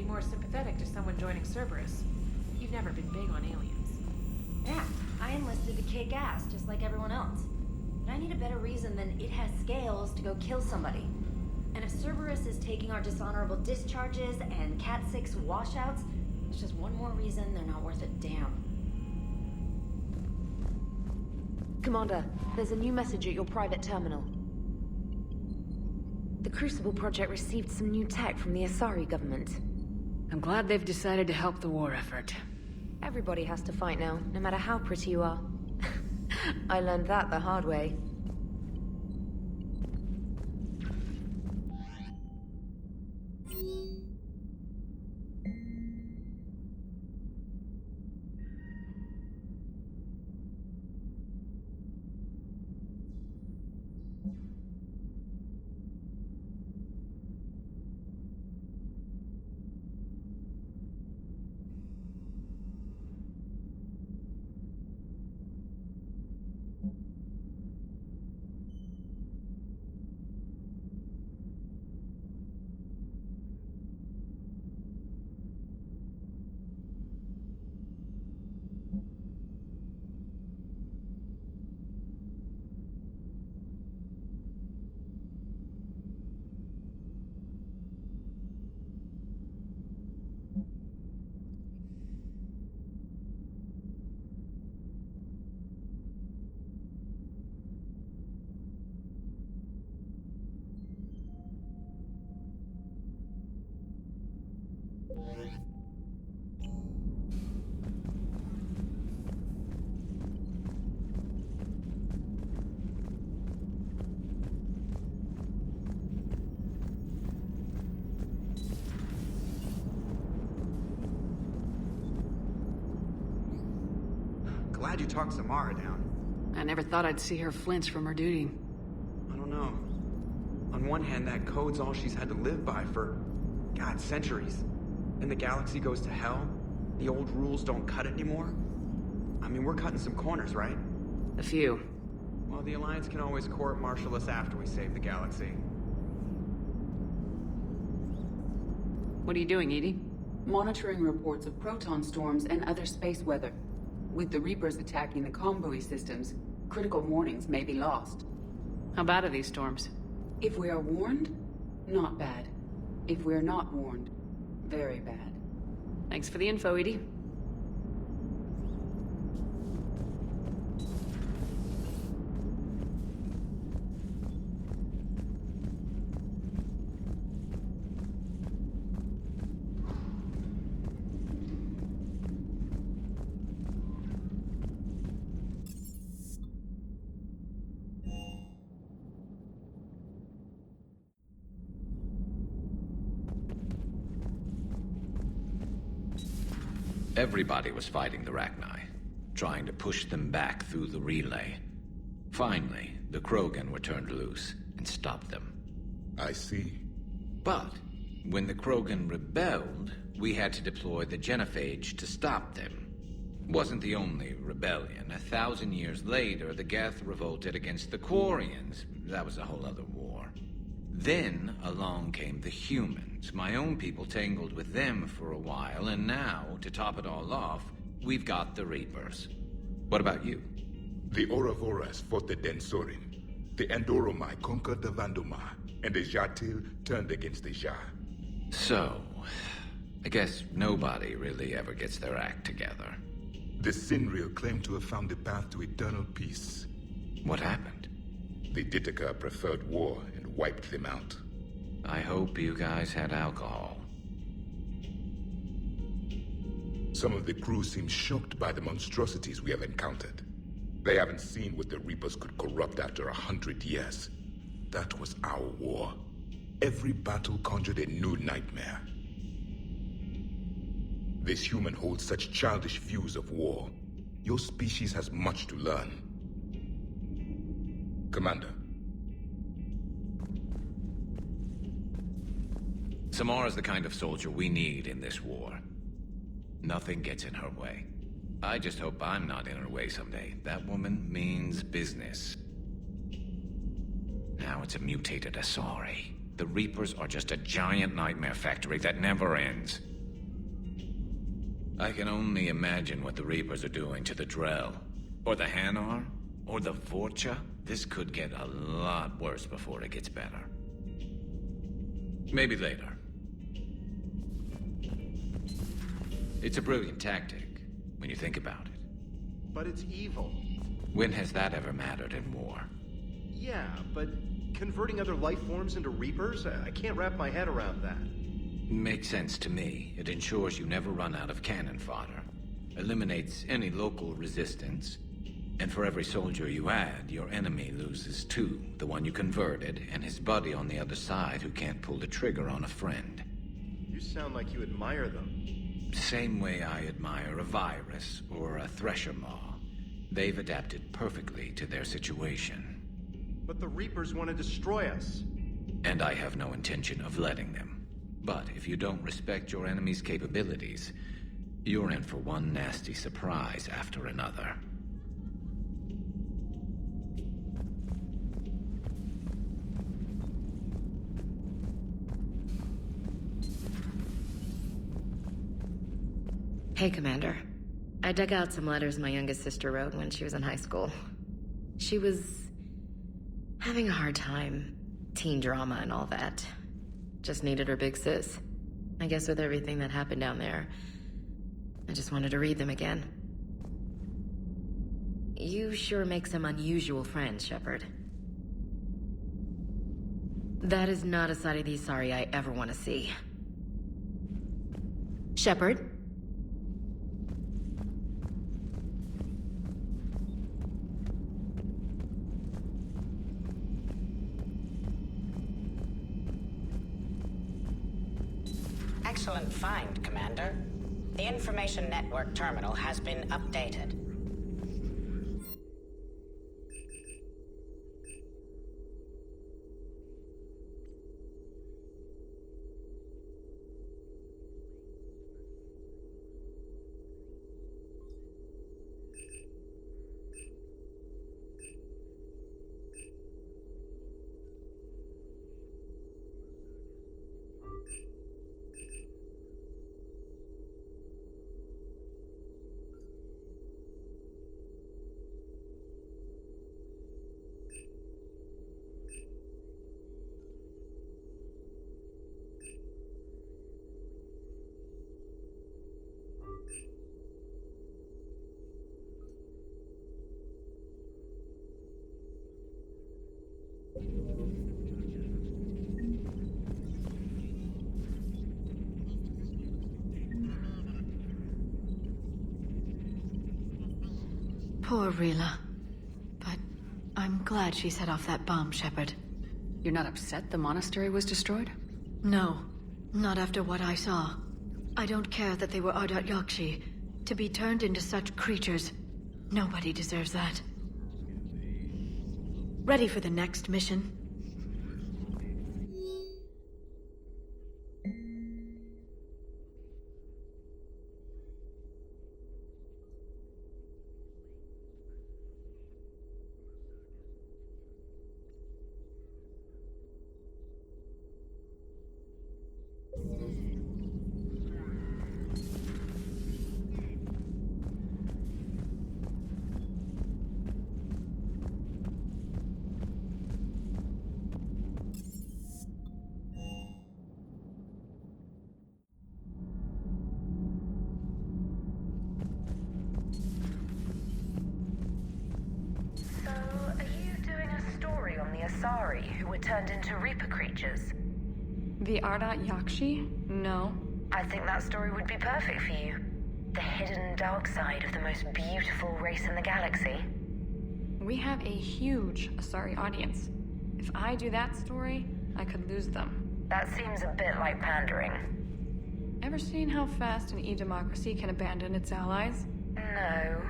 more sympathetic to someone joining Cerberus. You've never been big on aliens. Yeah, I enlisted to kick ass just like everyone else. But I need a better reason than it has scales to go kill somebody. And if Cerberus is taking our dishonorable discharges and Cat 6 washouts, it's just one more reason they're not worth a damn. Commander, there's a new message at your private terminal. The Crucible Project received some new tech from the Asari government. I'm glad they've decided to help the war effort. Everybody has to fight now, no matter how pretty you are. I learned that the hard way. Glad you talked Samara down. I never thought I'd see her flinch from her duty. I don't know. On one hand, that code's all she's had to live by for, God, centuries. And the galaxy goes to hell. The old rules don't cut anymore. I mean, we're cutting some corners, right? A few. Well, the Alliance can always court-martial us after we save the galaxy. What are you doing, Edie? Monitoring reports of proton storms and other space weather. With the Reapers attacking the convoy systems, critical warnings may be lost. How bad are these storms? If we are warned, not bad. If we're not warned, very bad. Thanks for the info, Edie. Everybody was fighting the Rachni, trying to push them back through the relay. Finally, the Krogan were turned loose and stopped them. I see. But when the Krogan rebelled, we had to deploy the genophage to stop them. Wasn't the only rebellion. 1,000 years later, the Geth revolted against the Quarians. That was a whole other war. Then along came the humans. My own people tangled with them for a while, and now, to top it all off, we've got the Reapers. What about you? The Ouroboros fought the Densorin. The Andoromai conquered the Vandomai, and the Jatil turned against the Jah. So, I guess nobody really ever gets their act together. The Sinreal claimed to have found the path to eternal peace. What happened? The Ditaka preferred war and wiped them out. I hope you guys had alcohol. Some of the crew seem shocked by the monstrosities we have encountered. They haven't seen what the Reapers could corrupt after 100 years. That was our war. Every battle conjured a new nightmare. This human holds such childish views of war. Your species has much to learn. Commander. Samara's the kind of soldier we need in this war. Nothing gets in her way. I just hope I'm not in her way someday. That woman means business. Now it's a mutated Asari. The Reapers are just a giant nightmare factory that never ends. I can only imagine what the Reapers are doing to the Drell. Or the Hanar. Or the Vorcha. This could get a lot worse before it gets better. Maybe later. It's a brilliant tactic, when you think about it. But it's evil. When has that ever mattered in war? Yeah, but converting other life forms into Reapers? I can't wrap my head around that. Makes sense to me. It ensures you never run out of cannon fodder. Eliminates any local resistance. And for every soldier you add, your enemy loses two. The one you converted, and his buddy on the other side who can't pull the trigger on a friend. You sound like you admire them. Same way I admire a virus or a thresher maw. They've adapted perfectly to their situation. But the Reapers want to destroy us. And I have no intention of letting them. But if you don't respect your enemy's capabilities, you're in for one nasty surprise after another. Hey, Commander. I dug out some letters my youngest sister wrote when she was in high school. She was having a hard time. Teen drama and all that. Just needed her big sis. I guess with everything that happened down there, I just wanted to read them again. You sure make some unusual friends, Shepard. That is not a side of the Asari I ever want to see. Shepard? Excellent find, Commander. The information network terminal has been updated. Poor Rila. But I'm glad she set off that bomb, Shepard. You're not upset the monastery was destroyed? No, not after what I saw. I don't care that they were Ardat Yakshi. To be turned into such creatures, nobody deserves that. Ready for the next mission? Who were turned into Reaper creatures. The Ardat Yakshi? No. I think that story would be perfect for you. The hidden dark side of the most beautiful race in the galaxy. We have a huge Asari audience. If I do that story, I could lose them. That seems a bit like pandering. Ever seen how fast an e-democracy can abandon its allies? No.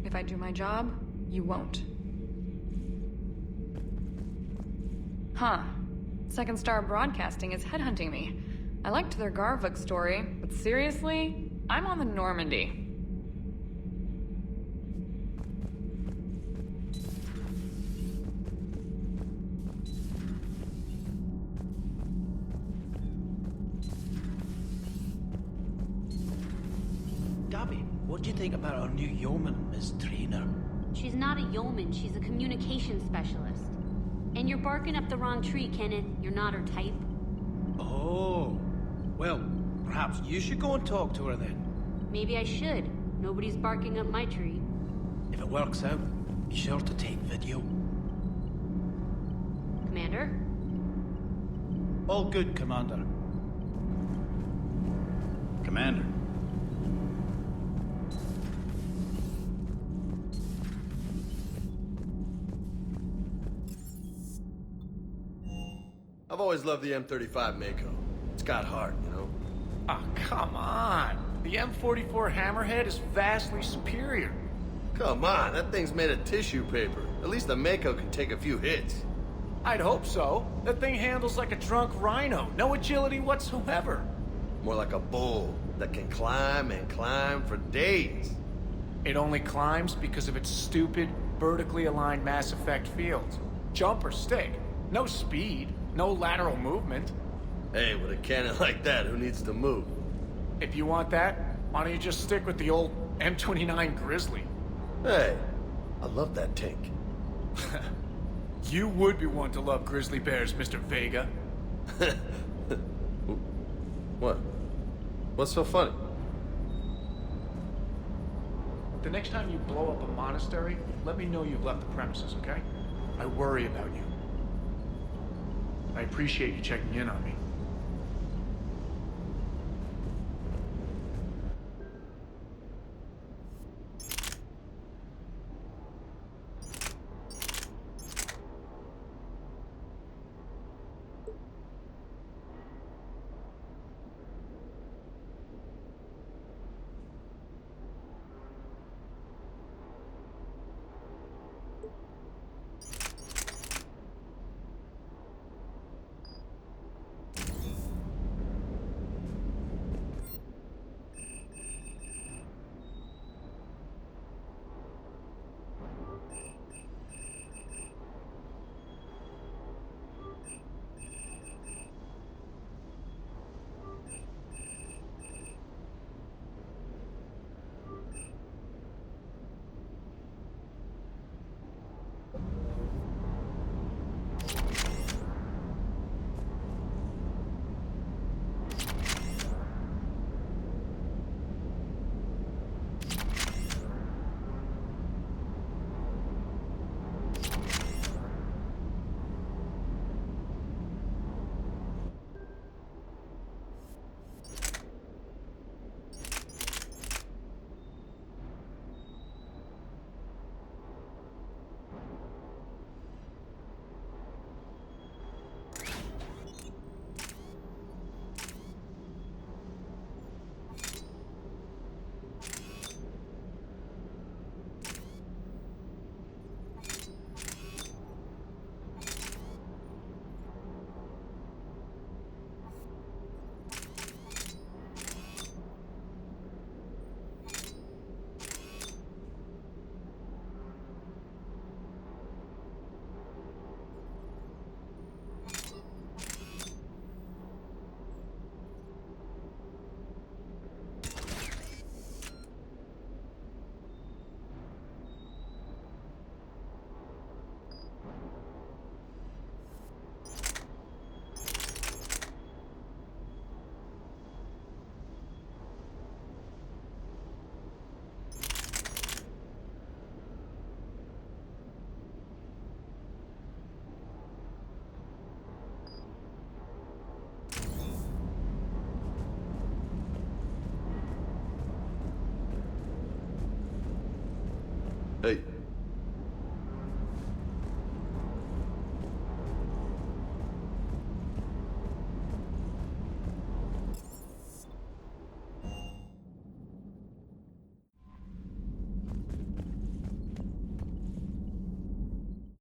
If I do my job, you won't. Huh. Second Star Broadcasting is headhunting me. I liked their Garvuk story, but seriously, I'm on the Normandy. what do you think about our new yeoman, Miss Trainer? She's not a yeoman, she's a communications specialist. And you're barking up the wrong tree, Kenneth. You're not her type. Oh. Well, perhaps you should go and talk to her then. Maybe I should. Nobody's barking up my tree. If it works out, be sure to take video. Commander? All good, Commander. Commander. I've always loved the M35 Mako. It's got heart, you know? Oh, come on. The M44 Hammerhead is vastly superior. Come on, that thing's made of tissue paper. At least the Mako can take a few hits. I'd hope so. That thing handles like a drunk rhino. No agility whatsoever. More like a bull that can climb and climb for days. It only climbs because of its stupid, vertically aligned Mass Effect fields. Jump or stick. No speed. No lateral movement. Hey, with a cannon like that, who needs to move? If you want that, why don't you just stick with the old M29 Grizzly? Hey, I love that tank. You would be one to love grizzly bears, Mr. Vega. What? What's so funny? The next time you blow up a monastery, let me know you've left the premises, okay? I worry about you. I appreciate you checking in on me. Hey,